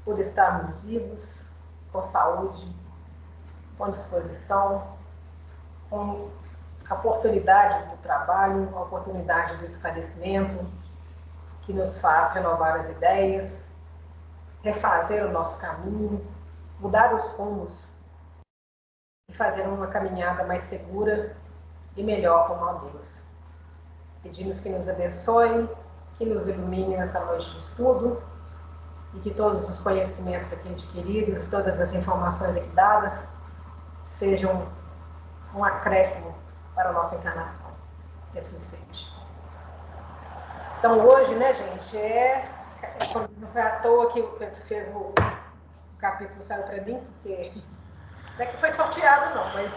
por estarmos vivos, com saúde, com disposição, com a oportunidade do trabalho, a oportunidade do esclarecimento, que nos faz renovar as ideias, refazer o nosso caminho, mudar os rumos e fazer uma caminhada mais segura e melhor com ó Deus. Pedimos que nos abençoe, que nos ilumine nessa noite de estudo e que todos os conhecimentos aqui adquiridos, todas as informações aqui dadas, sejam um acréscimo para a nossa encarnação. Que assim seja. Então hoje, né, gente, não foi à toa que o Pedro fez o capítulo saiu para mim, porque não é que foi sorteado não, mas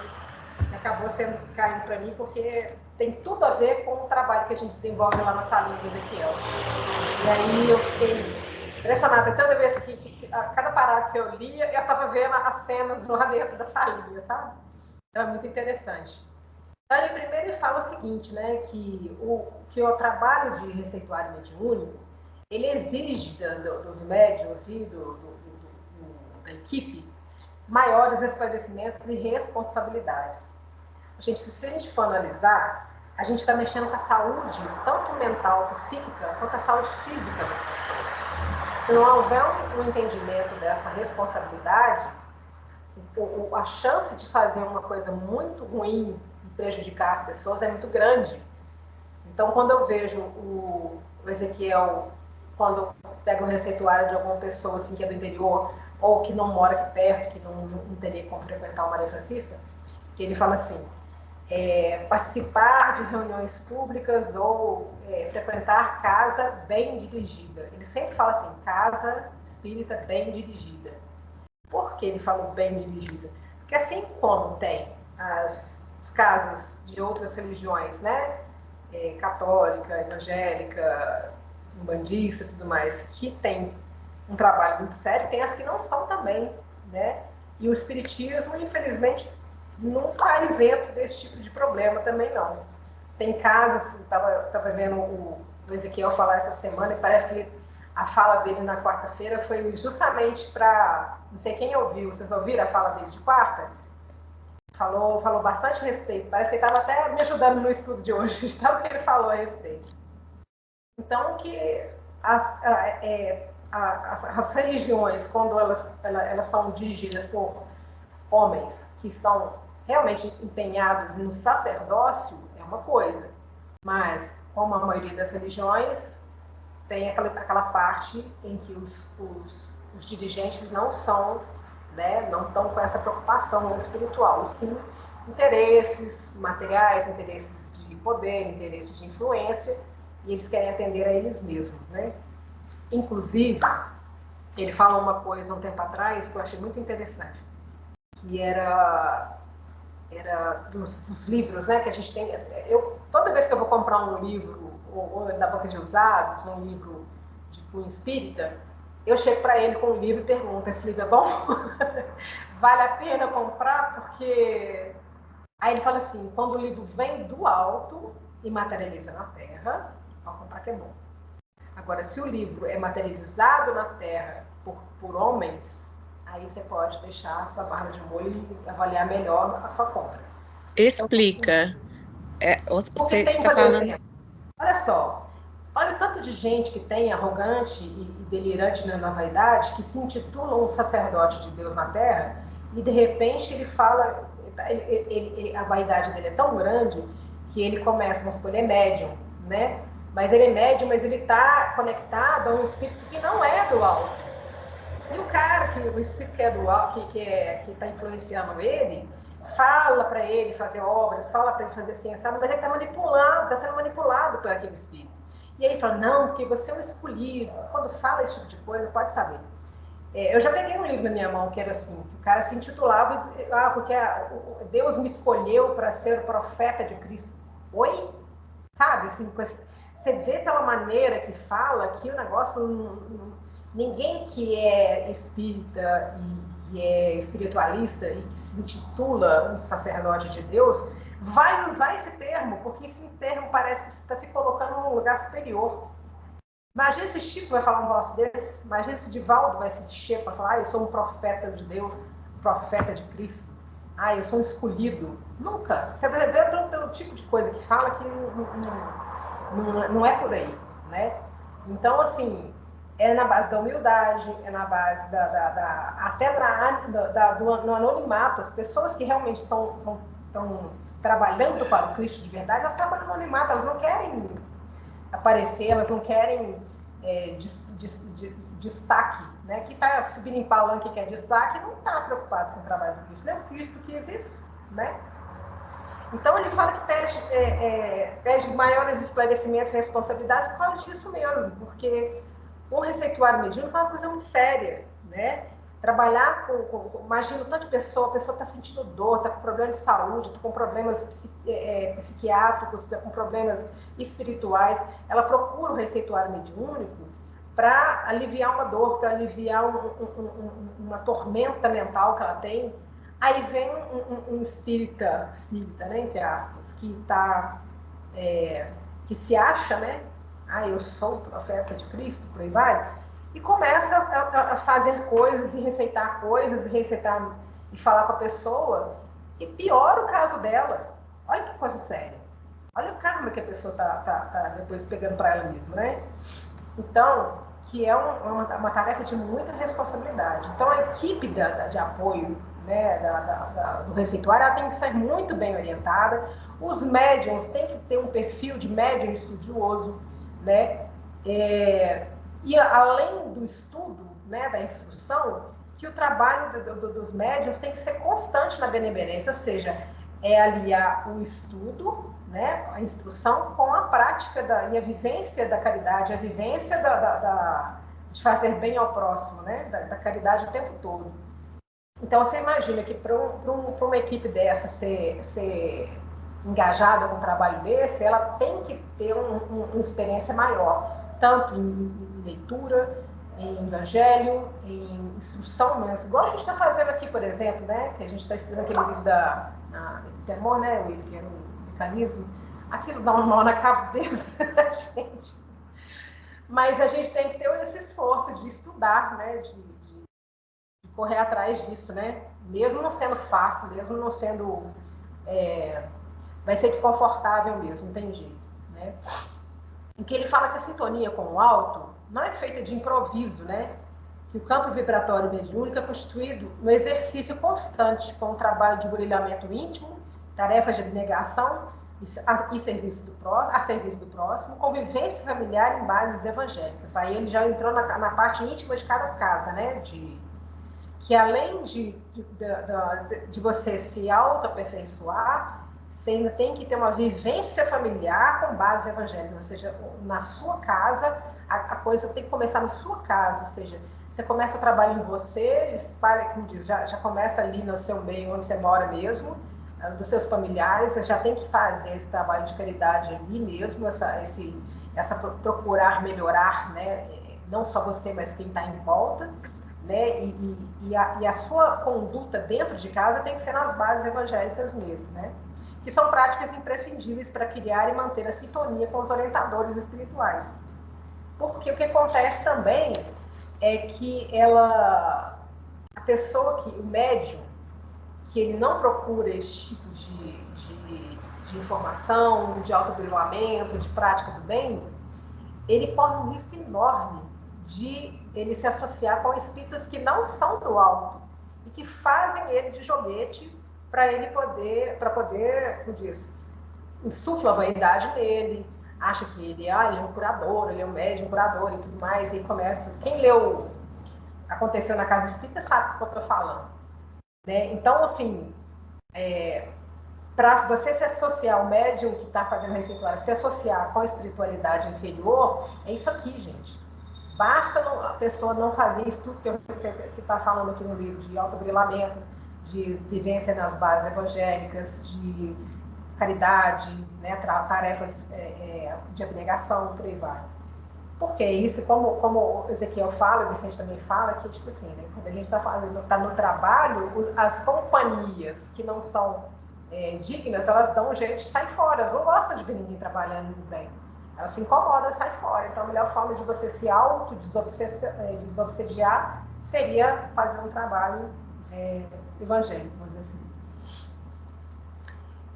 acabou caindo para mim porque tem tudo a ver com o trabalho que a gente desenvolve lá na salinha do Ezequiel. E aí eu fiquei impressionada toda vez que cada parágrafo que eu lia, eu estava vendo as cenas lá dentro da salinha, sabe? Então é muito interessante. Então, ele primeiro ele fala o seguinte, né, que o trabalho de receituário mediúnico, ele exige dos médiuns e da equipe maiores esclarecimentos e responsabilidades. Se a gente for analisar, a gente está mexendo com a saúde, tanto mental, psíquica, quanto a saúde física das pessoas. Se não houver um entendimento dessa responsabilidade, a chance de fazer uma coisa muito ruim e prejudicar as pessoas é muito grande. Então, quando eu vejo o Ezequiel, quando pega um receituário de alguma pessoa assim, que é do interior, ou que não mora aqui perto, que não teria como frequentar o Maria Francisca, que ele fala assim, participar de reuniões públicas ou frequentar casa bem dirigida. Ele sempre fala assim, casa espírita bem dirigida. Por que ele falou bem dirigida? Porque assim como tem os casos de outras religiões, né? Católica, evangélica, umbandista e tudo mais, que tem um trabalho muito sério, tem as que não são também, né? E o espiritismo, infelizmente, não está isento desse tipo de problema também, não. Tem casos, estava vendo o Ezequiel falar essa semana, e parece que a fala dele na quarta-feira foi justamente para... Não sei quem ouviu, vocês ouviram a fala dele de quarta? Falou bastante a respeito. Parece que ele estava até me ajudando no estudo de hoje, de tanto que ele falou a respeito. Então, que as religiões, quando elas são dirigidas por homens que estão realmente empenhados no sacerdócio, é uma coisa. Mas, como a maioria das religiões, tem aquela parte em que os dirigentes não são, né, não estão com essa preocupação espiritual, e sim interesses materiais, interesses de poder, interesses de influência, e eles querem atender a eles mesmos, né? Inclusive, ele falou uma coisa um tempo atrás que eu achei muito interessante, que era dos livros, né, que a gente tem. Toda vez que eu vou comprar um livro, ou da banca de usados, um livro de cunho espírita, eu chego para ele com o livro e pergunto, esse livro é bom? Vale a pena comprar? Porque... Aí ele fala assim, quando o livro vem do alto e materializa na terra, pode comprar que é bom. Agora, se o livro é materializado na terra por homens, aí você pode deixar a sua barra de molho e avaliar melhor a sua compra. Então, Explica. porque Você tem, está por falando. exemplo, olha só, olha o tanto de gente que tem arrogante e delirante na vaidade, que se intitula um sacerdote de Deus na Terra, e de repente ele fala, a vaidade dele é tão grande que ele começa, vamos supor, ele é médium, né? Mas ele é médium, mas ele está conectado a um espírito que não é do alto. E o cara, o espírito que é do alto, que está influenciando ele, fala para ele fazer obras, fala para ele fazer ciência, mas ele está manipulado, está sendo manipulado por aquele espírito. E aí ele fala, não, porque você é um escolhido. Quando fala esse tipo de coisa, pode saber. Eu já peguei um livro na minha mão que era assim, o cara se intitulava, porque Deus me escolheu para ser o profeta de Cristo. Oi? Sabe, assim, você vê pela maneira que fala que o negócio ninguém que é espírita e que é espiritualista e que se intitula um sacerdote de Deus vai usar esse termo, porque esse termo parece que está se colocando num lugar superior. Imagina se Chico vai falar um negócio desse, imagina se Divaldo vai se encher para falar, eu sou um profeta de Deus, um profeta de Cristo, eu sou um escolhido. Nunca. Você vai ver pelo tipo de coisa que fala que não é por aí, né? Então, assim, é na base da humildade, é na base até no anonimato. As pessoas que realmente estão trabalhando para o Cristo de verdade, elas trabalham no anonimato, elas não querem aparecer, elas não querem destaque, né? Quem está subindo em palanque que quer destaque não está preocupado com o trabalho do Cristo, não é o Cristo que existe, né? Então ele fala que pede maiores esclarecimentos e responsabilidades por causa disso mesmo, porque um receituário medíocre é uma coisa muito séria, né? Trabalhar imagina o tanto de pessoa, a pessoa está sentindo dor, está com problemas de saúde, está com problemas psiquiátricos, está com problemas espirituais, ela procura o receituário mediúnico para aliviar uma dor, para aliviar uma tormenta mental que ela tem. Aí vem um espírita, né, entre aspas, que se acha, né? Eu sou o profeta de Cristo, por aí vai, e começa a fazer coisas e receitar coisas, e falar com a pessoa, e piora o caso dela. Olha que coisa séria. Olha o karma que a pessoa tá depois pegando para ela mesma, né? Então, que é uma tarefa de muita responsabilidade. Então, a equipe de apoio, né, do receituário, ela tem que ser muito bem orientada. Os médiums têm que ter um perfil de médium estudioso, né? E além do estudo, né, da instrução, que o trabalho dos médiums tem que ser constante na benemerência, ou seja, aliar o estudo, né, a instrução com a prática e a vivência da caridade, a vivência de fazer bem ao próximo, né, da caridade o tempo todo. Então, você imagina que para uma equipe dessa ser engajada com um trabalho desse, ela tem que ter uma experiência maior, tanto em leitura, em evangelho, em instrução mesmo. Igual a gente está fazendo aqui, por exemplo, né, que a gente está estudando aquele livro do Temor, né, o livro que era o mecanismo. Aquilo dá um nó na cabeça da gente. Mas a gente tem que ter esse esforço de estudar, né, de correr atrás disso, né? Mesmo não sendo fácil, mesmo não sendo... vai ser desconfortável mesmo, não tem jeito, né? Em que ele fala que a sintonia com o alto não é feita de improviso, né? Que o campo vibratório mediúnico é constituído no exercício constante, com o trabalho de brilhamento íntimo, tarefas de abnegação a serviço do próximo, convivência familiar em bases evangélicas. Aí ele já entrou na parte íntima de cada casa, né? Que além de você se auto-aperfeiçoar, você ainda tem que ter uma vivência familiar com bases evangélicas, ou seja, na sua casa, a coisa tem que começar na sua casa, ou seja, você começa o trabalho em você, espalha, como diz, já começa ali no seu meio, onde você mora mesmo, dos seus familiares, você já tem que fazer esse trabalho de caridade ali mesmo, essa procurar melhorar, né? Não só você, mas quem está em volta, né? E a sua conduta dentro de casa tem que ser nas bases evangélicas mesmo, né? Que são práticas imprescindíveis para criar e manter a sintonia com os orientadores espirituais. Porque o que acontece também é que a pessoa o médium, que ele não procura esse tipo de informação, de autobrilhamento, de prática do bem, ele corre um risco enorme de ele se associar com espíritos que não são do alto e que fazem ele de joguete para poder, como diz, insufla a vaidade nele, acha que ele é um curador, ele é um médium curador e tudo mais, e começa... Quem leu Aconteceu na Casa Espírita sabe o que eu estou falando, né? Então, assim, para você se associar ao médium que está fazendo receituário, se associar com a espiritualidade inferior, é isso aqui, gente. Basta a pessoa não fazer isso tudo que está falando aqui no livro, de autobrilhamento, de vivência nas bases evangélicas, de caridade, né, tarefas de abnegação, por aí vai. Porque isso, como Ezequiel fala, o Vicente também fala, que tipo assim, né, quando a gente está no trabalho, as companhias que não são dignas, elas dão um jeito de sair fora, elas não gostam de ver ninguém trabalhando bem. Ela se incomoda e sai fora. Então, a melhor forma de você se desobsediar seria fazer um trabalho evangélico, vamos dizer assim.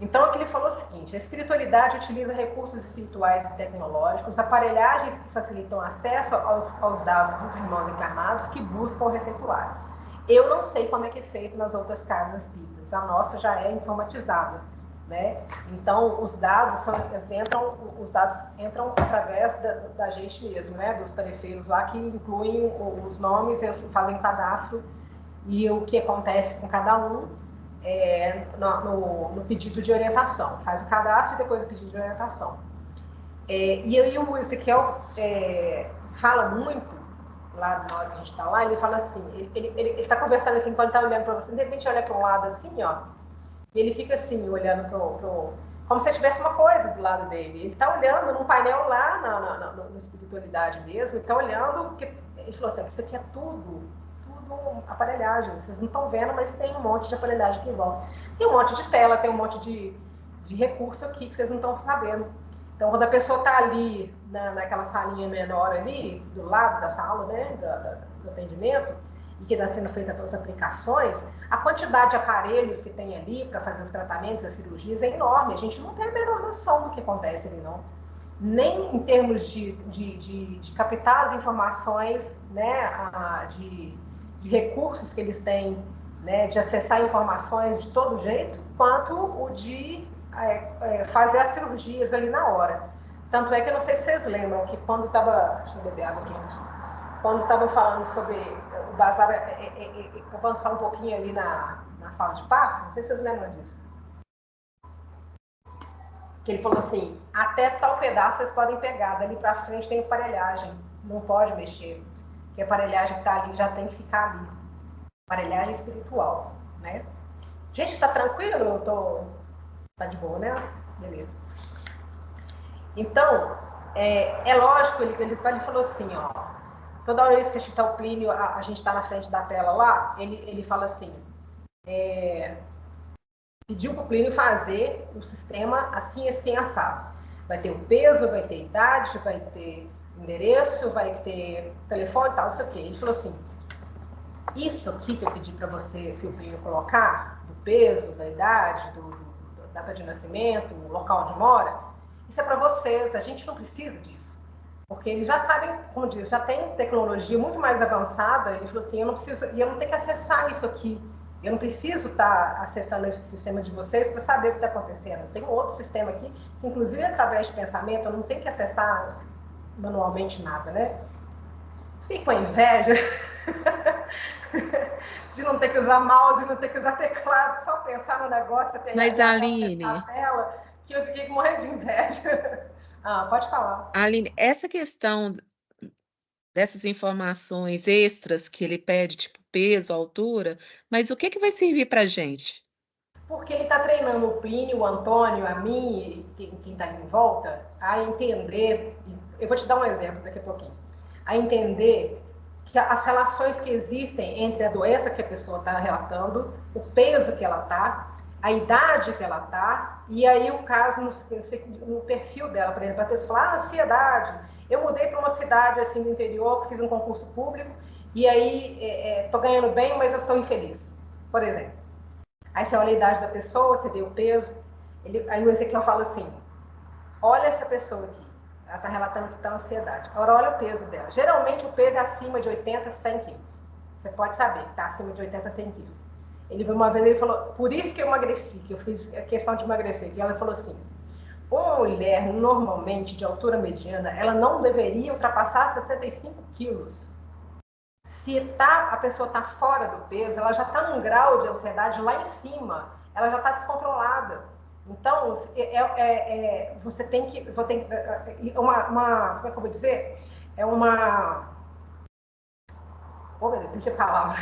Então, aqui ele falou o seguinte: a espiritualidade utiliza recursos espirituais e tecnológicos, aparelhagens que facilitam acesso aos dados dos irmãos encarnados que buscam o receituário. Eu não sei como é que é feito nas outras casas espíritas, a nossa já é informatizada, né? Então, os dados entram através da gente mesmo, né? Dos tarefeiros lá que incluem os nomes, eles fazem o cadastro e o que acontece com cada um no pedido de orientação. Faz o cadastro e depois o pedido de orientação. E aí o Ezequiel fala muito, lá na hora que a gente está lá, ele fala assim, ele está conversando assim, quando está olhando para você, de repente olha para um lado assim, ó, e ele fica assim, olhando como se tivesse uma coisa do lado dele. Ele está olhando num painel lá na espiritualidade mesmo, ele está olhando, porque ele falou assim, isso aqui é tudo aparelhagem, vocês não estão vendo, mas tem um monte de aparelhagem aqui em volta. Tem um monte de tela, tem um monte de recurso aqui que vocês não estão sabendo. Então, quando a pessoa está ali, naquela salinha menor ali, do lado da sala, né, do atendimento, e que está sendo feita pelas aplicações, a quantidade de aparelhos que tem ali para fazer os tratamentos, as cirurgias, é enorme. A gente não tem a menor noção do que acontece ali, não. Nem em termos de captar as informações, né, de recursos que eles têm, né, de acessar informações de todo jeito, quanto o de fazer as cirurgias ali na hora. Tanto é que eu não sei se vocês lembram que quando estava... Deixa eu beber água aqui. Quando estava falando sobre o bazar avançar um pouquinho ali na sala de passe, não sei se vocês lembram disso. Que ele falou assim, até tal pedaço vocês podem pegar, dali para frente tem aparelhagem, não pode mexer, porque a aparelhagem que está ali já tem que ficar ali. Aparelhagem espiritual, né? Gente, tá tranquilo? Tá de boa, né? Beleza. Então, é lógico, ele falou assim, ó, toda vez que a gente tá o Plínio, a gente tá na frente da tela lá, ele fala assim, pediu pro Plínio fazer o sistema assim, assim, assado. Vai ter o peso, vai ter idade, vai ter endereço, vai ter telefone e tal, não sei o quê. Ele falou assim, isso aqui que eu pedi para você, que o Plínio colocar, do peso, da idade, da data de nascimento, o local onde mora, isso é para vocês, a gente não precisa disso. Porque eles já sabem, como diz, já tem tecnologia muito mais avançada, ele falou assim, eu não preciso, e eu não tenho que acessar isso aqui. Eu não preciso estar acessando esse sistema de vocês para saber o que está acontecendo. Tem um outro sistema aqui, que inclusive através de pensamento, eu não tenho que acessar manualmente nada, né? Fiquei com a inveja de não ter que usar mouse, não ter que usar teclado, só pensar no negócio até Mas, acessar a Aline, tela, que eu fiquei morrendo de inveja. Pode falar. Aline, essa questão dessas informações extras que ele pede, tipo peso, altura, mas o que que vai servir para a gente? Porque ele está treinando o Plínio, o Antônio, a mim, e quem está ali em volta, a entender, eu vou te dar um exemplo daqui a pouquinho, a entender que as relações que existem entre a doença que a pessoa está relatando, o peso que ela está, a idade que ela está, e aí o caso no perfil dela, por exemplo, a pessoa fala, ansiedade, eu mudei para uma cidade assim do interior, fiz um concurso público, e aí estou ganhando bem, mas eu estou infeliz, por exemplo. Aí você olha a idade da pessoa, você vê o peso. Aí o Ezequiel fala assim, olha essa pessoa aqui, ela está relatando que está ansiedade. Agora olha o peso dela. Geralmente o peso é acima de 80, 100 quilos. Você pode saber que está acima de 80, 100 quilos. Uma vez ele falou, por isso que eu emagreci, que eu fiz a questão de emagrecer. E ela falou assim, uma mulher normalmente de altura mediana, ela não deveria ultrapassar 65 quilos. Se a pessoa está fora do peso, ela já está num grau de ansiedade lá em cima, ela já está descontrolada. Então, você tem que. Como é que eu vou dizer? É uma. Oh, meu Deus, deixa a palavra.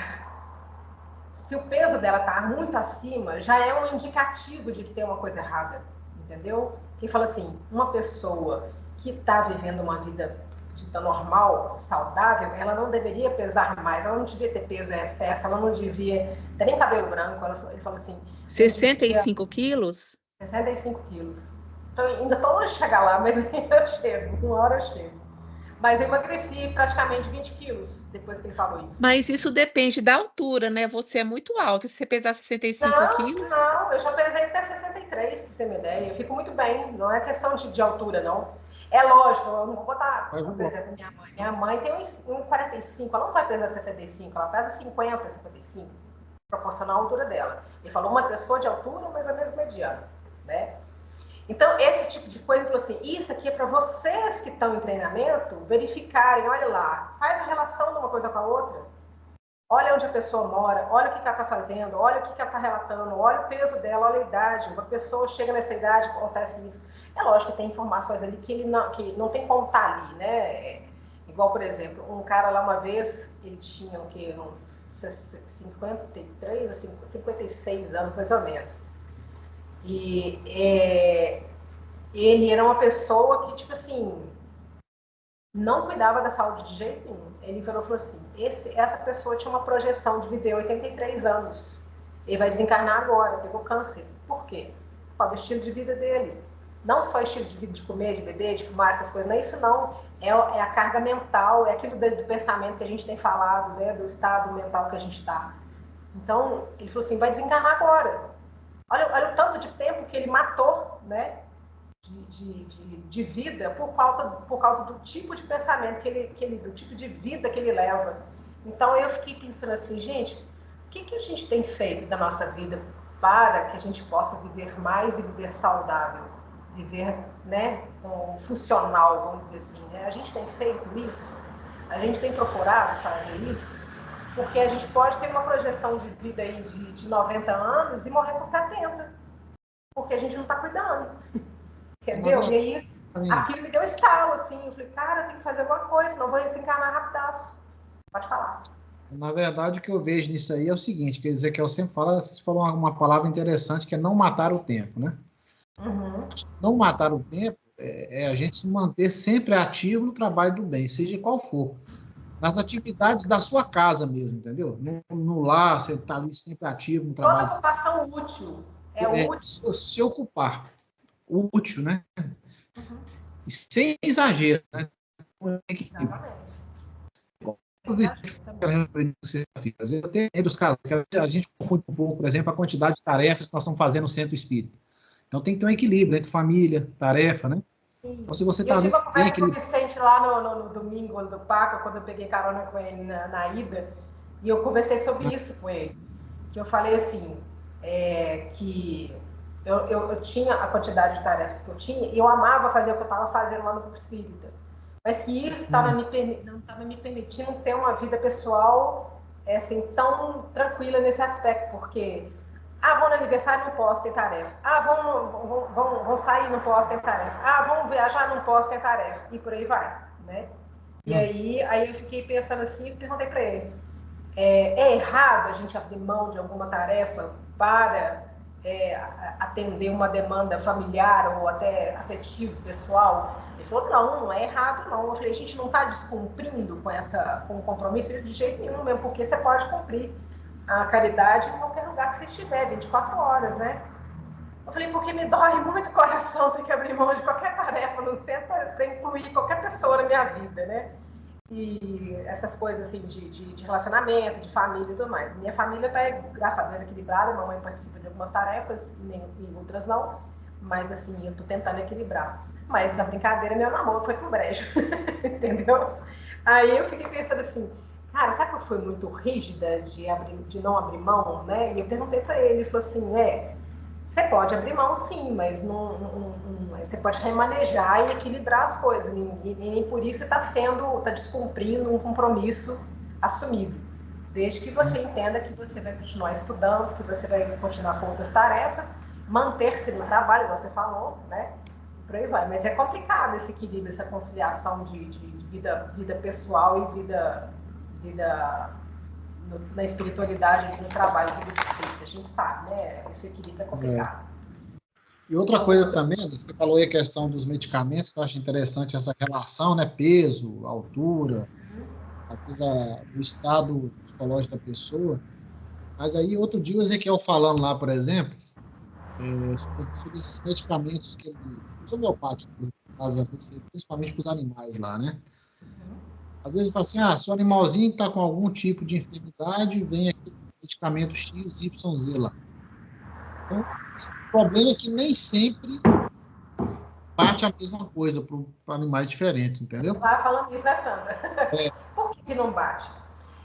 Se o peso dela está muito acima, já é um indicativo de que tem uma coisa errada. Entendeu? Quem fala assim, uma pessoa que está vivendo uma vida dita normal, saudável, ela não deveria pesar mais, ela não devia ter peso em excesso, ela não devia ter nem cabelo branco. Ele fala assim, não devia 65 quilos? 65 quilos. ainda estou longe de chegar lá, mas eu chego, uma hora eu chego. Mas eu emagreci praticamente 20 quilos depois que ele falou isso. Mas isso depende da altura, né? Você é muito alto. Se você pesar 65 Não, quilos, não, eu já pesei até 63, pra você ter uma ideia. Eu fico muito bem, não é questão de altura, não. É lógico, eu não vou botar, por exemplo, minha mãe. Minha mãe tem 1,45, ela não vai pesar 65, ela pesa 50, 55, proporcional à altura dela. Ele falou uma pessoa de altura, mais ou menos mediana, né? Então, esse tipo de coisa, ele falou assim, isso aqui é para vocês que estão em treinamento verificarem, olha lá, faz a relação de uma coisa com a outra. Olha onde a pessoa mora, olha o que ela está fazendo, olha o que ela está relatando, olha o peso dela, olha a idade. Uma pessoa chega nessa idade, acontece isso. É lógico que tem informações ali que não tem como estar ali, né? Igual, por exemplo, um cara lá uma vez, ele tinha o quê? Uns 53 a 56 anos, mais ou menos. E ele era uma pessoa que, tipo assim, não cuidava da saúde de jeito nenhum. Ele falou assim, essa pessoa tinha uma projeção de viver 83 anos. Ele vai desencarnar agora, pegou câncer. Por quê? Por causa do estilo de vida dele. Não só estilo de vida de comer, de beber, de fumar, essas coisas. Não é isso não. É a carga mental, é aquilo do pensamento que a gente tem falado, né? Do estado mental que a gente está. Então, ele falou assim, vai desencarnar agora. Olha o tanto de tempo que ele matou, né? De vida por causa do tipo de pensamento do tipo de vida que ele leva. Então eu fiquei pensando assim, gente, o que a gente tem feito da nossa vida para que a gente possa viver mais e viver saudável, viver, né, funcional, vamos dizer assim, né? A gente tem feito isso? A gente tem procurado fazer isso? Porque a gente pode ter uma projeção de vida aí de 90 anos e morrer com 70, porque a gente não está cuidando. Entendeu? E aí, aquilo me deu estalo, assim. Eu falei, cara, tem que fazer alguma coisa, senão eu vou desencarnar rapidaço. Pode falar. Na verdade, o que eu vejo nisso aí é o seguinte, quer dizer, que eu sempre falo, vocês falam uma palavra interessante, que é não matar o tempo, né? Uhum. Não matar o tempo é a gente se manter sempre ativo no trabalho do bem, seja qual for. Nas atividades da sua casa mesmo, entendeu? No lar, você está ali sempre ativo no Toda trabalho. ocupação útil. É útil. Se ocupar. Útil, né? Uhum. E sem exagero, né? Exatamente. Às vezes até entre os casos, a gente confunde um pouco, por exemplo, a quantidade de tarefas que nós estamos fazendo no centro espírita. Então tem que ter um equilíbrio entre família, tarefa, né? Então, se você está eu tive uma conversa com o Vicente lá no domingo do Paco, quando eu peguei carona com ele na ida, e eu conversei sobre isso com ele. Que eu falei assim, que eu tinha a quantidade de tarefas que eu tinha, e eu amava fazer o que eu estava fazendo lá no Grupo Espírita. Mas que isso não estava me permitindo ter uma vida pessoal assim, tão tranquila nesse aspecto, porque vão no aniversário, não posso, ter tarefa. Vão sair, não posso, ter tarefa. Vão viajar, não posso, ter tarefa. E por aí vai, né? E aí eu fiquei pensando assim, e perguntei para ele, é errado a gente abrir mão de alguma tarefa para atender uma demanda familiar ou até afetivo, pessoal? Ele falou, não é errado não. Eu falei, a gente não está descumprindo com o compromisso de jeito nenhum mesmo, porque você pode cumprir a caridade em qualquer lugar que você estiver, 24 horas, né? Eu falei, porque me dói muito o coração ter que abrir mão de qualquer tarefa no centro para incluir qualquer pessoa na minha vida, né? E essas coisas assim de relacionamento, de família e tudo mais. Minha família está, graças a Deus, equilibrada. Minha mãe participa de algumas tarefas e outras não. Mas assim, eu estou tentando equilibrar. Mas na brincadeira, meu namoro foi com brejo. Entendeu? Aí eu fiquei pensando assim, cara, será que eu fui muito rígida de não abrir mão, né? E eu perguntei para ele, ele falou assim, você pode abrir mão sim, mas você pode remanejar e equilibrar as coisas. E nem por isso você está descumprindo um compromisso assumido. Desde que você entenda que você vai continuar estudando, que você vai continuar com outras tarefas, manter-se no trabalho, igual você falou, né? E por aí vai. Mas é complicado esse equilíbrio, essa conciliação de vida pessoal e vida na espiritualidade, no trabalho do espírito. A gente sabe, né? Esse equilíbrio é complicado. E outra coisa também, você falou aí a questão dos medicamentos, que eu acho interessante essa relação, né? Peso, altura, às vezes o estado psicológico da pessoa. Mas aí, outro dia, o Ezequiel falando lá, por exemplo, sobre esses medicamentos que ele os homeopáticos, principalmente para os animais lá, né? Às vezes fala assim, se o animalzinho está com algum tipo de enfermidade, vem aqui medicamento X, Y, Z lá. Então, o problema é que nem sempre bate a mesma coisa para animais diferentes, entendeu? Eu estava falando isso, né, Sandra? Por que não bate?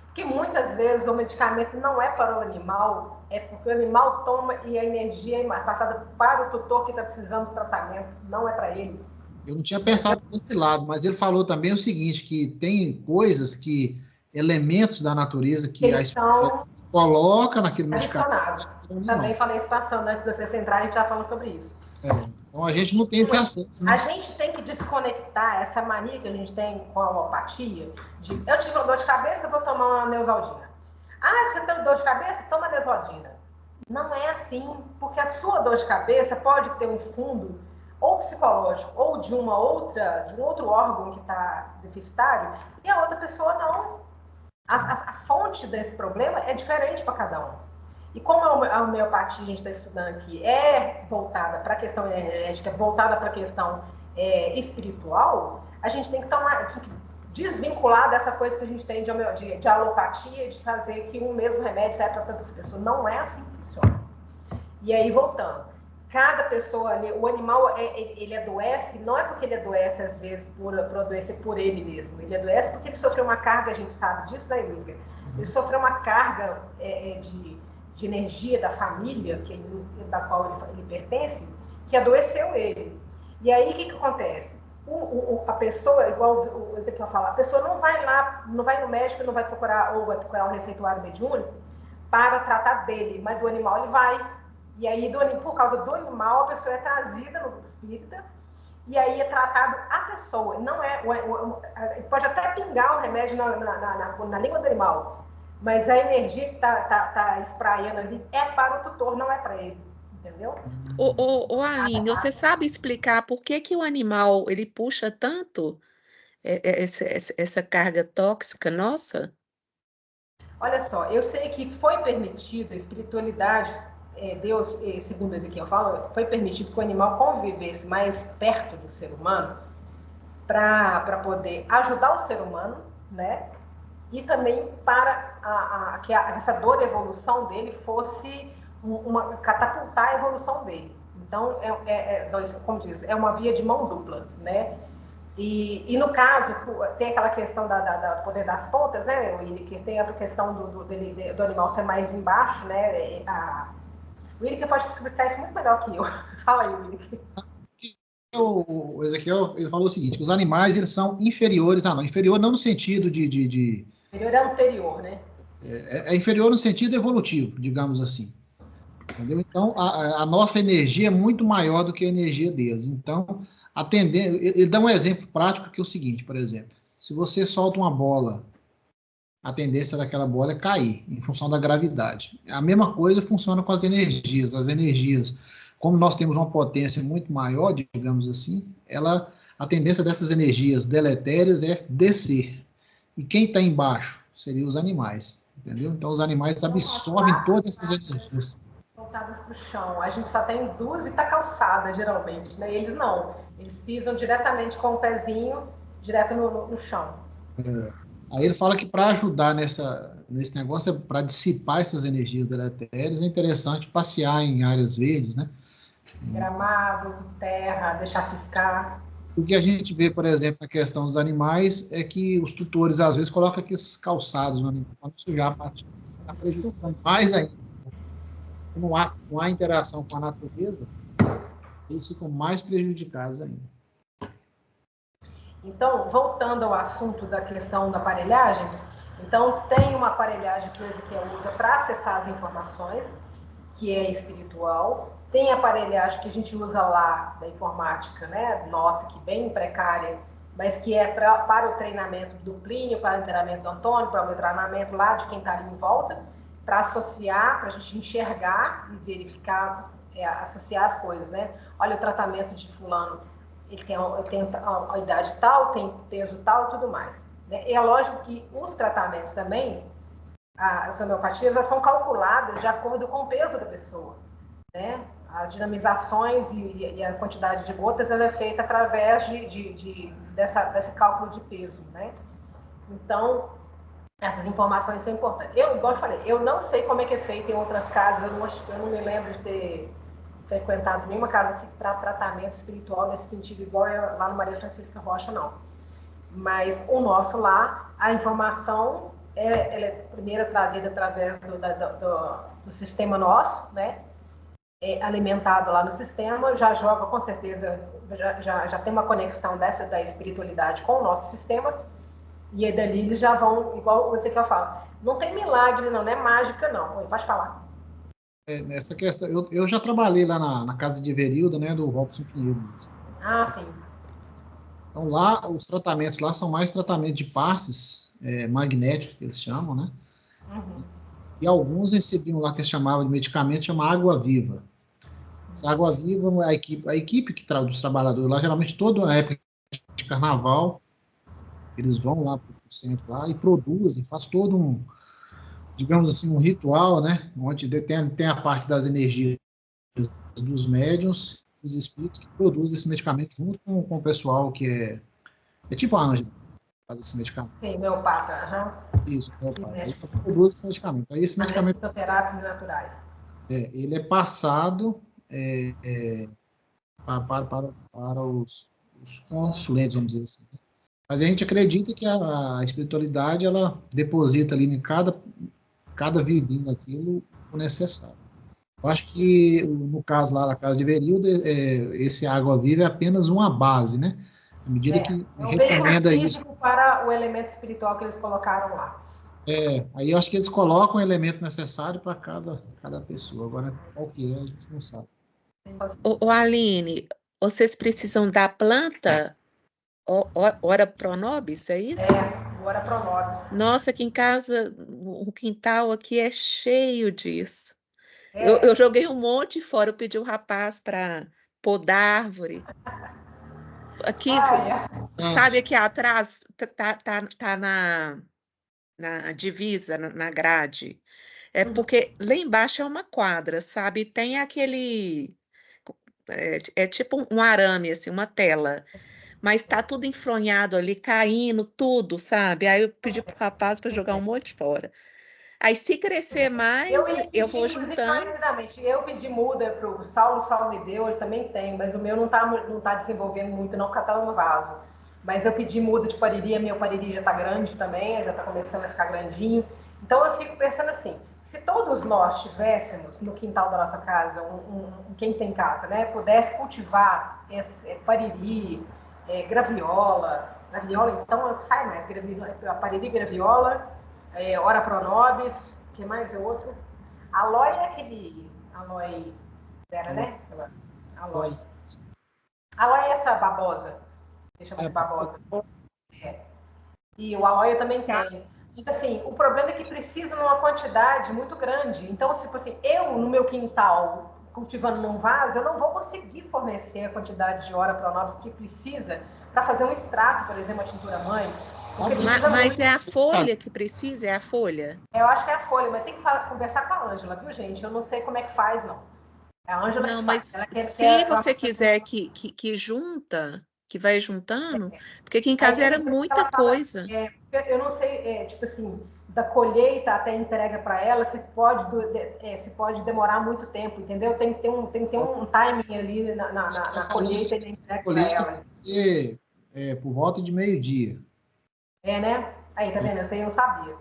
Porque muitas vezes o medicamento não é para o animal, é porque o animal toma e a energia é passada para o tutor que está precisando de tratamento, não é para ele. Eu não tinha pensado nesse lado, mas ele falou também o seguinte, que tem coisas que, elementos da natureza que a espécie coloca naquele medicamento. Também falei isso passando, antes de você entrar, a gente já falou sobre isso. Então a gente não tem esse acesso. Né? A gente tem que desconectar essa mania que a gente tem com a homeopatia de eu tive uma dor de cabeça, eu vou tomar uma Neosaldina. Você tem dor de cabeça? Toma Neosaldina. Não é assim, porque a sua dor de cabeça pode ter um fundo ou psicológico ou de um outro órgão que está deficitário e a outra pessoa não. A fonte desse problema é diferente para cada um. E como a homeopatia, a gente está estudando aqui, é voltada para a questão energética, voltada para a questão espiritual, a gente tem que desvincular dessa coisa que a gente tem de alopatia, de fazer que um mesmo remédio serve para tantas pessoas. Não é assim que funciona. E aí, voltando, cada pessoa, o animal, ele adoece, não é porque ele adoece, às vezes, por adoecer por ele mesmo. Ele adoece porque ele sofreu uma carga, a gente sabe disso, né, Wilker? Ele sofreu uma carga de energia da família da qual ele pertence, que adoeceu ele. E aí, o que acontece? A pessoa, igual o Ezequiel fala, a pessoa não vai lá, não vai no médico, não vai procurar, ou vai procurar um receituário mediúnico para tratar dele, mas do animal ele vai. E aí, por causa do animal, a pessoa é trazida no grupo espírita, e aí é tratado a pessoa. Não pode até pingar o remédio na língua do animal, mas a energia que está espraiando ali é para o tutor, não é para ele. Entendeu? Aline, você sabe explicar por que o animal ele puxa tanto essa carga tóxica nossa? Olha só, eu sei que foi permitido a espiritualidade, Deus, segundo Ezequiel fala, foi permitido que o animal convivesse mais perto do ser humano para poder ajudar o ser humano, né? E também para que essa dor de evolução dele fosse catapultar a evolução dele. Então, como diz, é uma via de mão dupla, né? E no caso, tem aquela questão do poder das pontas, né, Williker? Tem a questão do animal ser mais embaixo, né? O Williker pode explicar isso muito melhor que eu. Fala aí, Williker. O Ezequiel ele falou o seguinte, que os animais eles são inferiores a nós. Inferior não no sentido de... Inferior é anterior, né? É inferior no sentido evolutivo, digamos assim. Entendeu? Então, a nossa energia é muito maior do que a energia deles. Então, ele dá um exemplo prático que é o seguinte, por exemplo, se você solta uma bola, a tendência daquela bola é cair, em função da gravidade. A mesma coisa funciona com as energias. As energias, como nós temos uma potência muito maior, digamos assim, a tendência dessas energias deletérias é descer. E quem está embaixo seriam os animais, entendeu? Então, os animais absorvem todas essas energias. Voltadas para o chão. A gente só tem duas e está calçada, geralmente, né? E eles não. Eles pisam diretamente com o pezinho, direto no chão. Aí ele fala que para ajudar nesse negócio, para dissipar essas energias deletérias, é interessante passear em áreas verdes, né? Gramado, terra, deixar ciscar. O que a gente vê, por exemplo, na questão dos animais, é que os tutores, às vezes, colocam aqueles calçados no animal para não sujar a parte. Está prejudicando mais ainda. Não há interação com a natureza, eles ficam mais prejudicados ainda. Então, voltando ao assunto da questão da aparelhagem, então tem uma aparelhagem que o Ezequiel usa para acessar as informações, que é espiritual, tem a aparelhagem que a gente usa lá da informática, né, nossa, que bem precária, mas que é para o treinamento do Plínio, para o treinamento do Antônio, para o treinamento lá de quem está ali em volta, para associar, para a gente enxergar e verificar, associar as coisas, né? Olha, o tratamento de fulano, ele tem a idade tal, tem peso tal e tudo mais. Né? E é lógico que os tratamentos também, as homeopatias, elas são calculadas de acordo com o peso da pessoa. Né? as dinamizações e a quantidade de gotas ela é feita através desse cálculo de peso, né? Então, essas informações são importantes. Igual eu falei, eu não sei como é que é feito em outras casas, eu não me lembro de ter frequentado nenhuma casa para tratamento espiritual nesse sentido, igual lá no Maria Francisca Rocha, não. Mas o nosso lá, a informação ela é primeiro trazida através do sistema nosso, né? Alimentado lá no sistema, já joga com certeza, já tem uma conexão da espiritualidade com o nosso sistema, e aí dali eles já vão, igual você que eu falo, não tem milagre não é mágica não, pode falar. Nessa questão, eu já trabalhei lá na casa de Everilda, né, do Robson Pinheiro mesmo. Ah, sim. Então lá, os tratamentos lá são mais tratamento de passes magnéticos, que eles chamam, né? Uhum. E alguns recebiam lá que eles chamavam de medicamento, chama água viva. Essa água viva, a equipe dos trabalhadores lá, geralmente toda a época de carnaval, eles vão lá para o centro lá e produzem, faz todo um, digamos assim, um ritual, né? Onde tem a parte das energias dos médiuns, dos espíritos que produzem esse medicamento junto com o pessoal que é tipo a Ângela, que faz esse medicamento. Sim, meopata. Isso, meopata. Ele produz esse medicamento. Aí esse medicamento fitoterápicos naturais. ele é passado para os consulentes, vamos dizer assim. Mas a gente acredita que a espiritualidade ela deposita ali em cada vidinho daquilo o necessário. Eu acho que, no caso lá da casa de Verilda, esse água viva é apenas uma base, né? À medida que um recomenda veículo isso. físico para o elemento espiritual que eles colocaram lá. Aí eu acho que eles colocam o elemento necessário para cada pessoa. Agora, qual que é, a gente não sabe. Ô, Aline, vocês precisam da planta Ora Pronobis, é isso? Ora Pronobis. Nossa, aqui em casa, o quintal aqui é cheio disso. Eu joguei um monte fora, eu pedi o rapaz para podar árvore. Aqui, sabe aqui atrás, tá na divisa, na grade. É porque lá embaixo é uma quadra, sabe? Tem aquele... É tipo um arame, assim, uma tela. Mas tá tudo enfronhado ali, caindo, tudo, sabe? Aí eu pedi pro rapaz para jogar um monte fora. Aí, se crescer mais, eu vou juntando. Parecidamente, eu pedi muda para o Saulo, o Saulo me deu, ele também tem, mas o meu não tá desenvolvendo muito, não, porque tá no vaso. Mas eu pedi muda de pariri, meu pariri já tá grande também, já tá começando a ficar grandinho. Então eu fico pensando assim, se todos nós tivéssemos no quintal da nossa casa, quem tem casa, né, pudesse cultivar esse pariri, graviola, então sai mais, pariri, graviola, Ora Pronobis, que mais é outro? Aloe é aquele aloe vera, né? Aloe. Aloe é essa babosa, que chama de babosa. E o aloe eu também tenho. Mas assim, o problema é que precisa numa quantidade muito grande. Então, tipo assim, eu no meu quintal, cultivando num vaso, eu não vou conseguir fornecer a quantidade de Ora Pronobis que precisa para fazer um extrato, por exemplo, a tintura mãe. Mas é a folha que precisa? É a folha? Eu acho que é a folha, mas tem que conversar com a Ângela, viu, gente? Eu não sei como é que faz, não. É a Ângela Não, que faz. mas se você quiser que junta, que vai juntando, porque aqui em casa era muita coisa. Eu não sei, tipo assim, da colheita até entrega para ela, se pode demorar muito tempo, entendeu? Tem que ter um timing ali na colheita e na entrega para ela. Tem que ser por volta de meio-dia. Né? Aí, tá vendo? Eu sei, eu não sabia.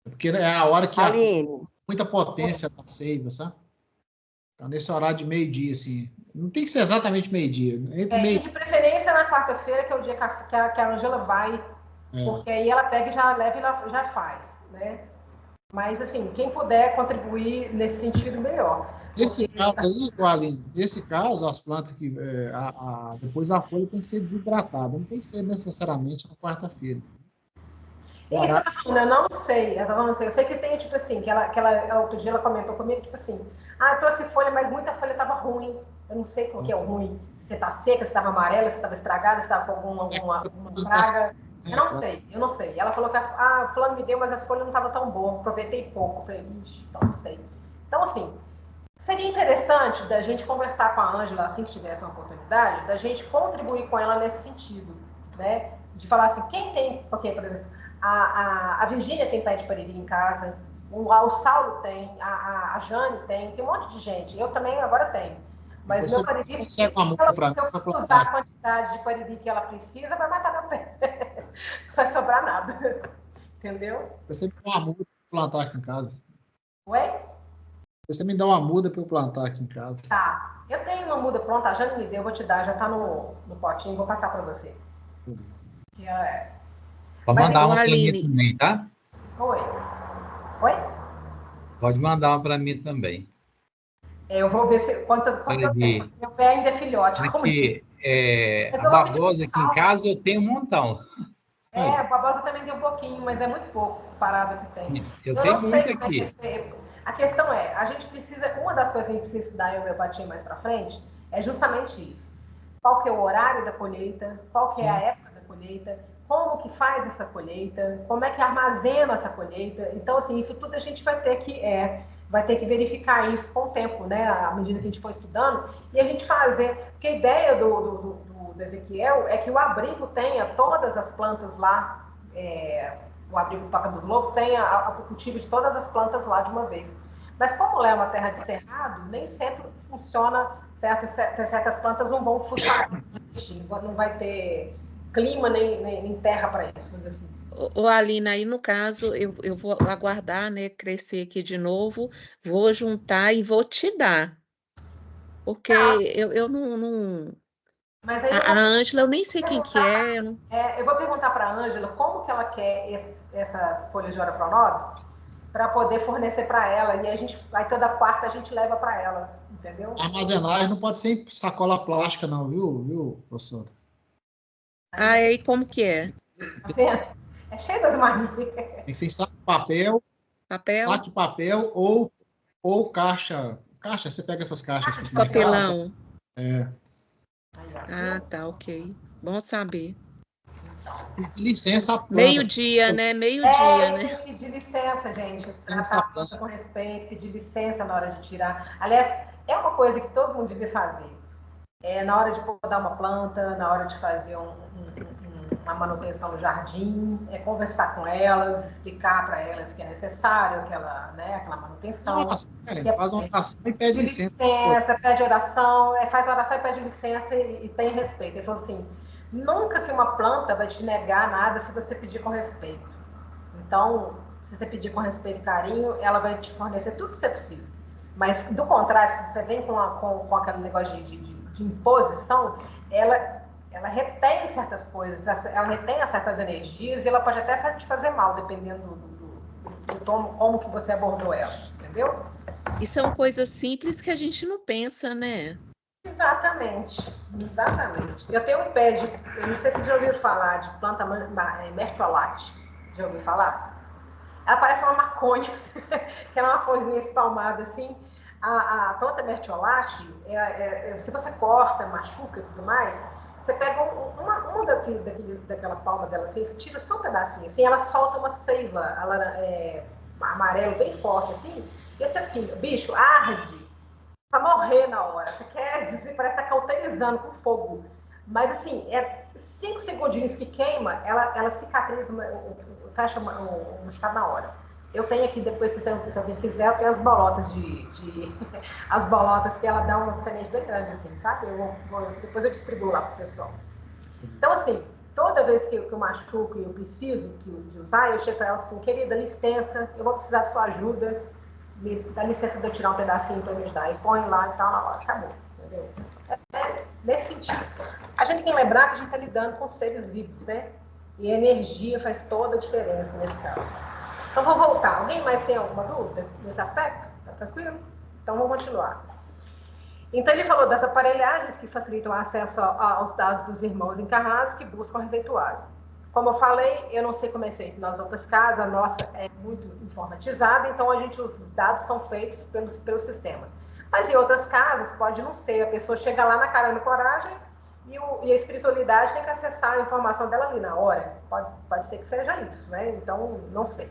Porque é a hora que Aline. muita potência da seiva, sabe? Então, nesse horário de meio-dia, assim. Não tem que ser exatamente meio-dia. E de preferência na quarta-feira, que é o dia que a Ângela vai, porque aí ela pega e já leva e já faz, né? Mas, assim, quem puder contribuir nesse sentido, melhor. Nesse caso aí, Aline, nesse caso, as plantas que depois a folha tem que ser desidratada, não tem que ser necessariamente na quarta-feira. É isso que eu tô falando, eu não sei. Eu sei que tem, tipo assim, que ela outro dia ela comentou comigo, tipo assim, eu trouxe folha, mas muita folha tava ruim. Eu não sei qual que é o ruim. Se tá seca, se tava amarela, se tava estragada, se tava com alguma praga. Eu não sei. Ela falou que a fulano me deu, mas as folhas não estavam tão boas, aproveitei pouco. Eu falei, então não sei. Então, assim, Seria interessante da gente conversar com a Ângela, assim que tivesse uma oportunidade, da gente contribuir com ela nesse sentido, né? De falar assim, quem tem... Porque, por exemplo, a Virgínia tem pé de pariri em casa, o Saulo tem, a Jane tem um monte de gente. Eu também agora tenho. Mas Depois meu você pariri, consegue uma muda para se eu plantar usar a aqui. quantidade de pariri que ela precisa, vai matar meu pé. Não vai sobrar nada. Entendeu? Depois você me dá uma muda para plantar aqui em casa. Ué? Depois você me dá uma muda para eu plantar aqui em casa. Tá. Eu tenho uma muda pronta, a Jane me deu, vou te dar, já tá no potinho, vou passar para você. É. Pode Mas mandar Ô, uma para mim Aline, também, tá? oi. Oi? Pode mandar uma para mim também. Eu vou ver quanto Olha eu tenho. aqui, Meu pé ainda é filhote, como diz. aqui Mas a eu vou pedir pro babosa aqui em Saulo. casa eu tenho um montão. É, a babosa também tem um pouquinho, mas é muito pouco comparado que tem. Eu Eu não tenho sei muito como é que é aqui. feito. A questão é, a gente precisa, uma das coisas que a gente precisa estudar em homeopatia mais para frente é justamente isso. Qual que é o horário da colheita, qual que é a Sim. época da colheita, como que faz essa colheita, como é que armazena essa colheita. Então, assim, isso tudo a gente vai ter que verificar isso com o tempo, né? À medida que a gente for estudando, e a gente fazer. Porque a ideia do Ezequiel é que o abrigo tenha todas as plantas lá, o abrigo Toca dos Lobos tenha o cultivo de todas as plantas lá de uma vez. Mas como lá é uma terra de cerrado, nem sempre funciona, certas plantas não vão funcionar, não vai ter clima nem terra para isso, vamos dizer assim. ô, Aline, aí no caso eu vou aguardar, né, crescer aqui de novo, vou juntar e vou te dar, porque Tá, eu não... mas aí A Ângela, eu nem sei quem que perguntar, é, eu não... eu vou perguntar para a Ângela como que ela quer essas folhas de Ora Pronobis para poder fornecer para ela. E aí toda quarta a gente leva para ela, entendeu? A armazenagem não pode ser em sacola plástica, não, viu, Sandra? Ah, Aí, aí como que é? tá vendo? É cheio das manias. Tem que ser em Papel? saco de papel ou caixa. Caixa, você pega essas caixas do Caixa de supermercado. papelão. Papelão. É, Aí, ó, Ah, viu? tá, ok. Bom saber. pedir licença à planta. Meio-dia, né? Meio-dia, E né? tem que pedir licença, gente. Licença Tratar à a planta. planta com respeito, pedir licença na hora de tirar. Aliás, é uma coisa que todo mundo devia fazer. Na hora de podar uma planta, na hora de fazer uma manutenção no jardim, conversar com elas, explicar para elas que é necessário aquela manutenção. Faz uma oração e pede Pede licença. licença, pede oração, faz oração e pede licença e tem respeito. Ele falou assim, nunca que uma planta vai te negar nada se você pedir com respeito. Então, se você pedir com respeito e carinho, ela vai te fornecer tudo que você precisa. Mas, do contrário, se você vem com aquele negócio de imposição, ela retém certas coisas, ela retém certas energias e ela pode até te fazer mal, dependendo do tom, como que você abordou ela, entendeu? E são coisas simples que a gente não pensa, né? Exatamente, exatamente. Eu tenho um pé eu não sei se vocês já ouviram falar de planta mertiolate. Já ouviu falar? Ela parece uma maconha, que ela é uma florzinha espalmada assim. A planta mertiolate, se você corta, machuca e tudo mais, você pega daquela palma dela assim, você tira só um pedacinho assim, ela solta uma seiva amarelo bem forte assim, e esse bicho arde pra morrer na hora. Você quer dizer, parece que tá cauterizando com fogo. Mas assim, 5 segundinhos que queima, ela cicatriza, fecha o machucado na hora. Eu tenho aqui, depois, se alguém quiser, eu tenho as bolotas as bolotas que ela dá uma semente bem grande, assim, sabe? Depois eu distribuo lá pro pessoal. Então, assim, toda vez que eu machuco e eu preciso de usar, eu chego para ela assim, querida, licença, eu vou precisar de sua ajuda, me dá licença de eu tirar um pedacinho para me ajudar. E põe lá e tal, na hora, acabou. Entendeu? Nesse sentido. A gente tem que lembrar que a gente está lidando com seres vivos, né? E a energia faz toda a diferença nesse caso. Então, vou voltar. Alguém mais tem alguma dúvida nesse aspecto? Tá tranquilo? Então, vamos continuar. Então, ele falou das aparelhagens que facilitam o acesso aos dados dos irmãos encarnados que buscam receituário. Como eu falei, eu não sei como é feito nas outras casas, a nossa é muito informatizada, então os dados são feitos pelo sistema. Mas em outras casas pode não ser, a pessoa chega lá na cara e na coragem e a espiritualidade tem que acessar a informação dela ali na hora. Pode ser que seja isso, né? Então, não sei.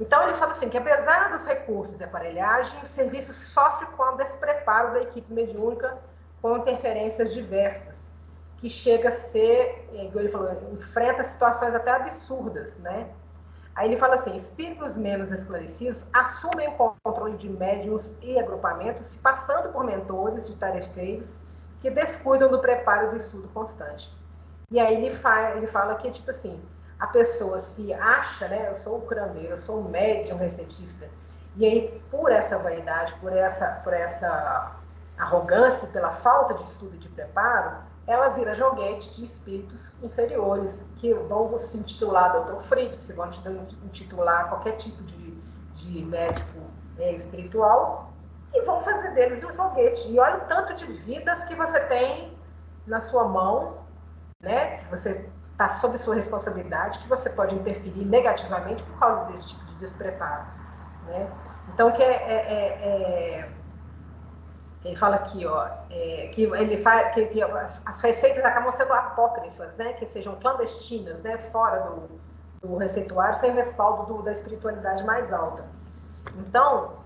Então, ele fala assim, que apesar dos recursos e aparelhagem, o serviço sofre com o despreparo da equipe mediúnica com interferências diversas, que chega a ser, ele falou, enfrenta situações até absurdas, né? Aí ele fala assim, espíritos menos esclarecidos assumem o controle de médiuns e agrupamentos, se passando por mentores de tarefeiros que descuidam do preparo e do estudo constante. E aí ele fala que, tipo assim, a pessoa se acha, né, eu sou o curandeiro, eu sou o médium recetista, e aí por essa vaidade, por essa arrogância, pela falta de estudo e de preparo, ela vira joguete de espíritos inferiores, que vão se intitular Dr. Fritz, vão intitular qualquer tipo de médico espiritual, e vão fazer deles um joguete. E olha o tanto de vidas que você tem na sua mão, né, que você está sob sua responsabilidade, que você pode interferir negativamente por causa desse tipo de despreparo, né? Então, ele fala aqui, ó, que ele faz que as receitas acabam sendo apócrifas, né, que sejam clandestinas, né, fora do receituário, sem respaldo da espiritualidade mais alta. Então,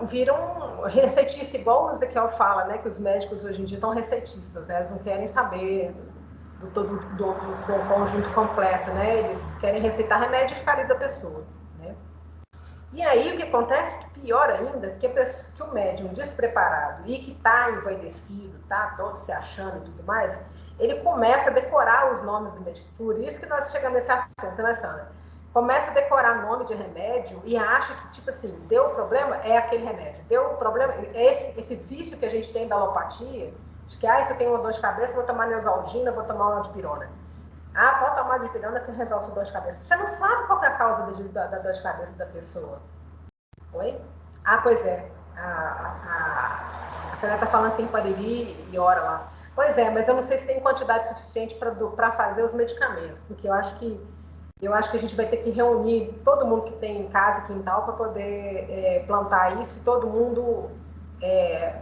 viram recetista, igual o Ezequiel fala, né, que os médicos hoje em dia estão receitistas, né, eles não querem saber do conjunto completo, né, eles querem receitar remédio e ficar ali da pessoa, né. E aí o que acontece, que pior ainda, que o médium despreparado e que está envaidecido, está todo se achando e tudo mais, ele começa a decorar os nomes do médico. Por isso que nós chegamos nesse assunto, né, Sandra? Começa a decorar nome de remédio e acha que, tipo assim, deu problema, é aquele remédio. Deu problema, esse vício que a gente tem da alopatia, de que, se eu tenho uma dor de cabeça, vou tomar neosaldina, vou tomar uma dipirona. Pode tomar dipirona que resolve sua dor de cabeça. Você não sabe qual é a causa da dor de cabeça da pessoa. Oi? Pois é. A senhora está falando que tem pariri e hora lá. Pois é, mas eu não sei se tem quantidade suficiente para fazer os medicamentos, porque eu acho que a gente vai ter que reunir todo mundo que tem em casa e quintal para poder plantar isso e todo mundo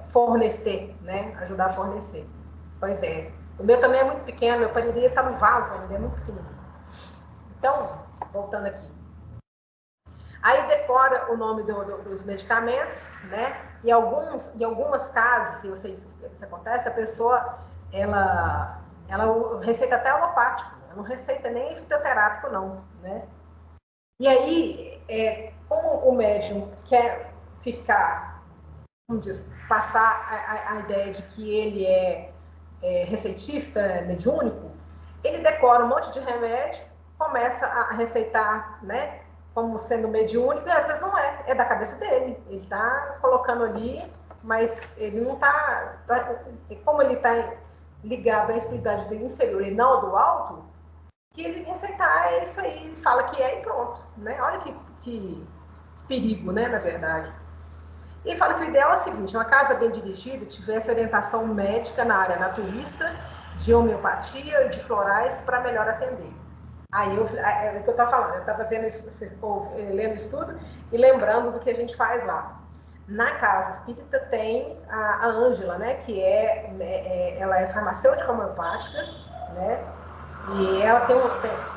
fornecer, né? Ajudar a fornecer. Pois é. O meu também é muito pequeno, meu pariri está no vaso ainda, é muito pequenininho. Então, voltando aqui. Aí decora o nome dos medicamentos, né? E algumas casos, se eu sei se isso acontece, a pessoa, ela receita até alopático, ela não receita nem fitoterápico, não, né? E aí, como o médium quer ficar, como diz, passar a ideia de que ele é receitista, mediúnico, ele decora um monte de remédio, começa a receitar, né, como sendo mediúnico, e às vezes não é da cabeça dele. Ele está colocando ali, mas ele não está... Como ele está ligado à espiritualidade do inferior e não do alto, que ele receitar é isso aí, ele fala que é e pronto, né? Olha que perigo, né, na verdade. E fala que o ideal é o seguinte, uma casa bem dirigida tivesse orientação médica na área naturista, de homeopatia e de florais para melhor atender. Aí é o que eu estava falando, eu estava lendo estudo e lembrando do que a gente faz lá. Na casa espírita tem a Ângela, né, que ela é farmacêutica homeopática, né, e ela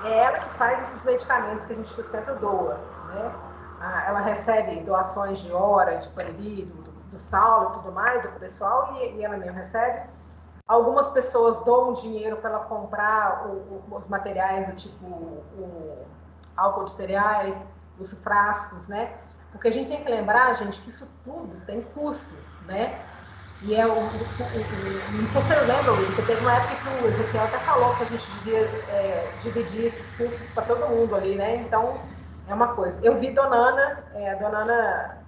é ela que faz esses medicamentos que a gente sempre doa, né. Ela recebe doações de hora, de pariri, do Saulo e tudo mais, do pessoal, e ela mesmo recebe. Algumas pessoas doam dinheiro para ela comprar os materiais do tipo o álcool de cereais, os frascos, né? Porque a gente tem que lembrar, gente, que isso tudo tem custo, né? E não sei se você lembra, porque teve uma época que o Ezequiel até falou que a gente devia dividir esses custos para todo mundo ali, né? Então, é uma coisa. Eu vi a Dona Ana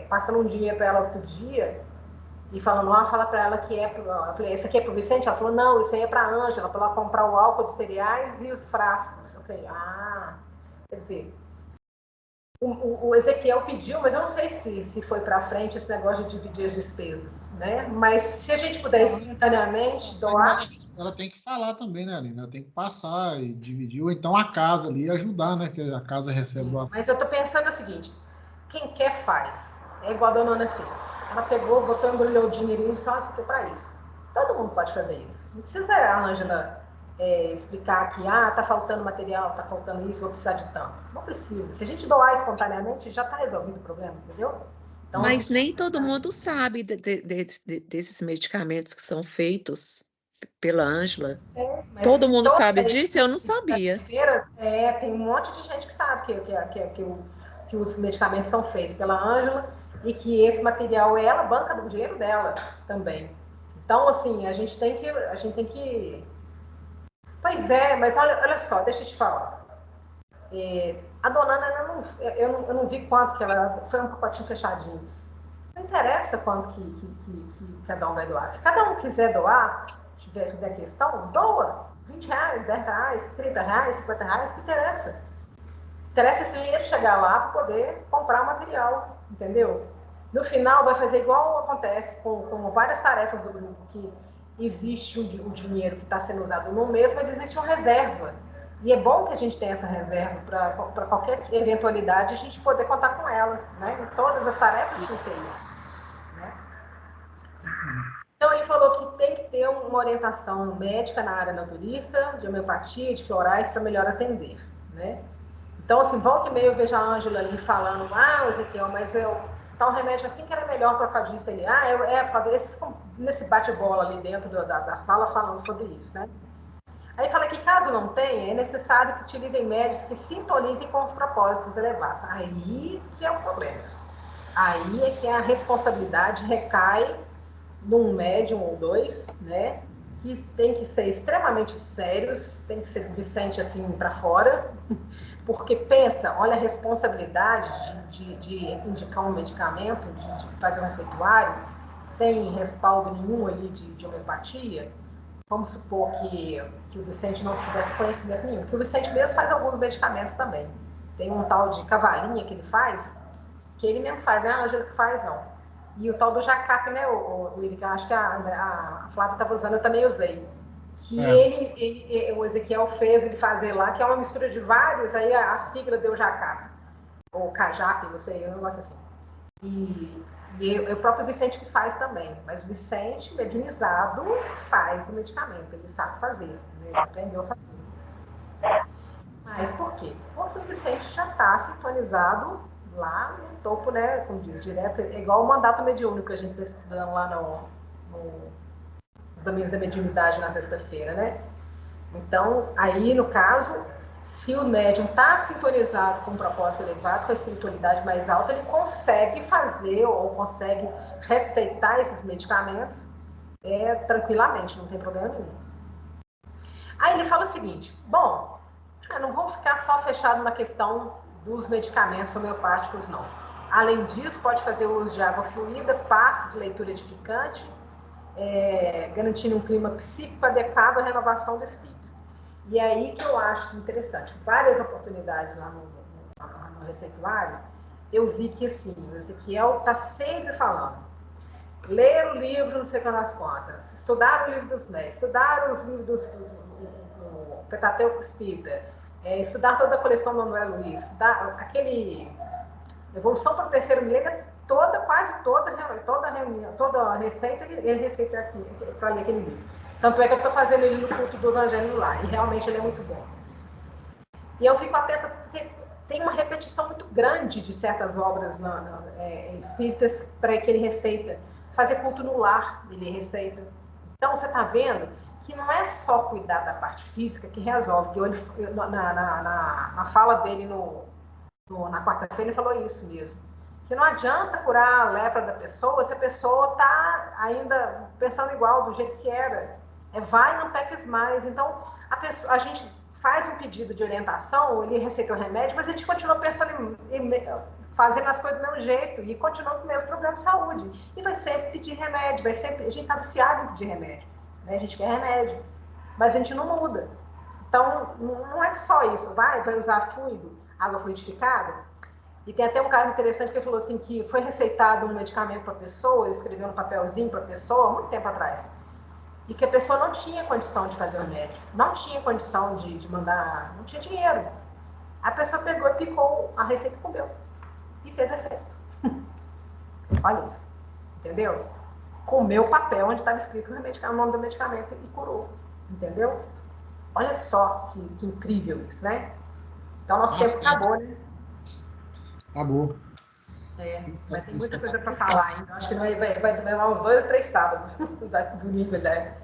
passando um dinheiro para ela outro dia e falando, fala para ela que eu falei, esse aqui é para o Vicente? Ela falou, não, isso aí é para a Ângela, para ela comprar o álcool de cereais e os frascos. Eu falei, quer dizer, o Ezequiel pediu, mas eu não sei se foi para frente esse negócio de dividir as despesas, né? Mas se a gente puder espontaneamente doar... Ela tem que falar também, né, Aline? Ela tem que passar e dividir, ou então a casa ali ajudar, né? Que a casa recebe o... Mas eu tô pensando o seguinte, quem quer faz. É igual a Dona Ana fez. Ela pegou, botou, embrulhou o dinheirinho, só isso aqui para isso. Todo mundo pode fazer isso. Não precisa a Ângela explicar que tá faltando material, tá faltando isso, vou precisar de tanto. Não precisa. Se a gente doar espontaneamente, já está resolvido o problema, entendeu? Então, Mas nem todo mundo sabe desses medicamentos que são feitos pela Ângela. mas Todo mundo todas sabe disso? Eu não sabia. as feiras, tem um monte de gente que sabe que os medicamentos são feitos pela Ângela e que esse material ela banca do dinheiro dela também. Então, assim, a gente tem que. Pois é, mas olha só, deixa eu te falar. A dona Ana, eu não vi quanto que ela. Foi um pacotinho fechadinho. Não interessa quanto que cada um vai doar. Se cada um quiser doar, fizer questão, doa. R$20, R$10, R$30, R$50, que interessa. Interessa esse dinheiro chegar lá para poder comprar o material, entendeu? No final, vai fazer igual acontece com várias tarefas do grupo, que existe o dinheiro que está sendo usado no mês, mas existe uma reserva. E é bom que a gente tenha essa reserva para qualquer eventualidade a gente poder contar com ela, né? Em todas as tarefas tinha que ter isso, né? Então, ele falou que tem que ter uma orientação médica na área naturista, de homeopatia, de florais, para melhor atender, né? Então, assim, volta e meia eu vejo a Ângela ali falando, Ezequiel, mas tal remédio assim que era melhor para causa disso. Ele, por causa desse, nesse bate-bola ali dentro da sala falando sobre isso, né? Aí fala que caso não tenha, é necessário que utilizem médios que sintonizem com os propósitos elevados. Aí que é o problema. Aí é que a responsabilidade recai num médium ou dois, né? Que tem que ser extremamente sérios, tem que ser Vicente assim para fora, porque pensa, olha a responsabilidade de indicar um medicamento, de fazer um receituário, sem respaldo nenhum ali de homeopatia. Vamos supor que o Vicente não tivesse conhecimento nenhum, que o Vicente mesmo faz alguns medicamentos também. Tem um tal de cavalinha que ele faz, que ele mesmo faz, não é a Ângela que faz, não. E o tal do jacape, né, Willi, que eu acho que a Flávia estava usando, eu também usei. Que o Ezequiel fez ele fazer lá, que é uma mistura de vários, aí a sigla deu jacape, ou cajape, não sei, um negócio assim. E o próprio Vicente que faz também, mas o Vicente, mediunizado, faz o medicamento, ele sabe fazer, né? Ele aprendeu a fazer. Mas por quê? Porque o Vicente já está sintonizado lá no topo, né? Como diz, direto, é igual o mandato mediúnico que a gente está estudando lá nos domínios da mediunidade na sexta-feira, né? Então, aí, no caso, se o médium está sintonizado com um propósito elevado, com a espiritualidade mais alta, ele consegue fazer ou consegue receitar esses medicamentos tranquilamente, não tem problema nenhum. Aí ele fala o seguinte, bom, não vamos ficar só fechado na questão dos medicamentos homeopáticos, não. Além disso, pode fazer o uso de água fluida, passes, leitura edificante, garantindo um clima psíquico adequado à renovação do espírito. E aí que eu acho interessante, várias oportunidades lá no receituário, eu vi que assim, o Ezequiel está sempre falando, ler o livro, não sei quantas contas, estudar o livro dos mestres, estudar os livros do Pentateuco Espírita, estudar toda a coleção do André Luiz, estudar aquele Evolução para o Terceiro Milênio, quase toda reunião, toda receita, ele receita aqui, para ler aquele livro. Tanto é que eu estou fazendo ele no culto do Evangelho lá, e realmente ele é muito bom. E eu fico atenta, porque tem uma repetição muito grande de certas obras espíritas para que ele receita. Fazer culto no lar, ele receita. Então, você está vendo que não é só cuidar da parte física que resolve. Na fala dele na quarta-feira, ele falou isso mesmo. Que não adianta curar a lepra da pessoa se a pessoa está ainda pensando igual, do jeito que era. Vai, não peques mais. Então, a gente faz um pedido de orientação, ele receita o remédio, mas a gente continua pensando fazendo as coisas do mesmo jeito e continua com o mesmo problema de saúde. E vai sempre pedir remédio, a gente está viciado em pedir remédio. Né? A gente quer remédio, mas a gente não muda. Então, não é só isso. Vai usar fluido, água fluidificada. E tem até um caso interessante que ele falou assim, que foi receitado um medicamento para a pessoa, ele escreveu um papelzinho para a pessoa, muito tempo atrás, e que a pessoa não tinha condição de fazer o remédio, não tinha condição de mandar, não tinha dinheiro. A pessoa pegou e picou a receita e comeu. E fez efeito. Olha isso. Entendeu? Comeu o papel onde estava escrito o nome do medicamento e curou. Entendeu? Olha só que incrível isso, né? Então, nosso tempo acabou, né? Acabou. Mas tem muita coisa para falar ainda. Acho que vai levar uns 2 ou 3 sábados do nível, né?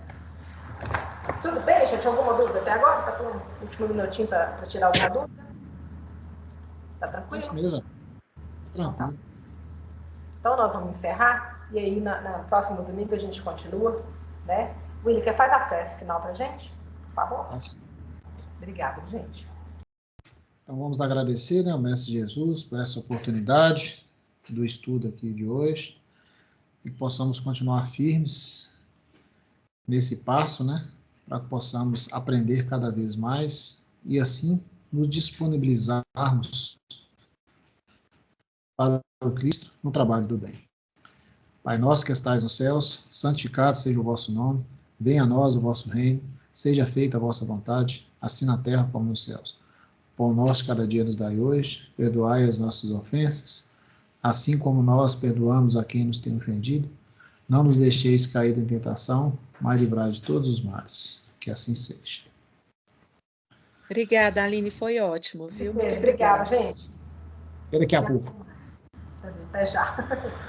Tudo bem, gente? Alguma dúvida até agora? Tá com um último minutinho para tirar alguma dúvida? Tá tranquilo? Isso mesmo. Então, tá. Tranquilo. Então, nós vamos encerrar. E aí, na próximo domingo, a gente continua, né? Willy, faz a prece final para gente? Por favor? Obrigada, gente. Então, vamos agradecer, né, ao Mestre Jesus por essa oportunidade do estudo aqui de hoje e que possamos continuar firmes nesse passo, né, para que possamos aprender cada vez mais e, assim, nos disponibilizarmos para o Cristo no trabalho do bem. Pai nosso que estais nos céus, santificado seja o vosso nome, venha a nós o vosso reino, seja feita a vossa vontade, assim na terra como nos céus. Pão nosso cada dia nos dai hoje, perdoai as nossas ofensas, assim como nós perdoamos a quem nos tem ofendido. Não nos deixeis cair em tentação, mas livrai de todos os males. Que assim seja. Obrigada, Aline, foi ótimo, viu? Muito Obrigada, obrigada. gente. Até daqui a pouco. Até já.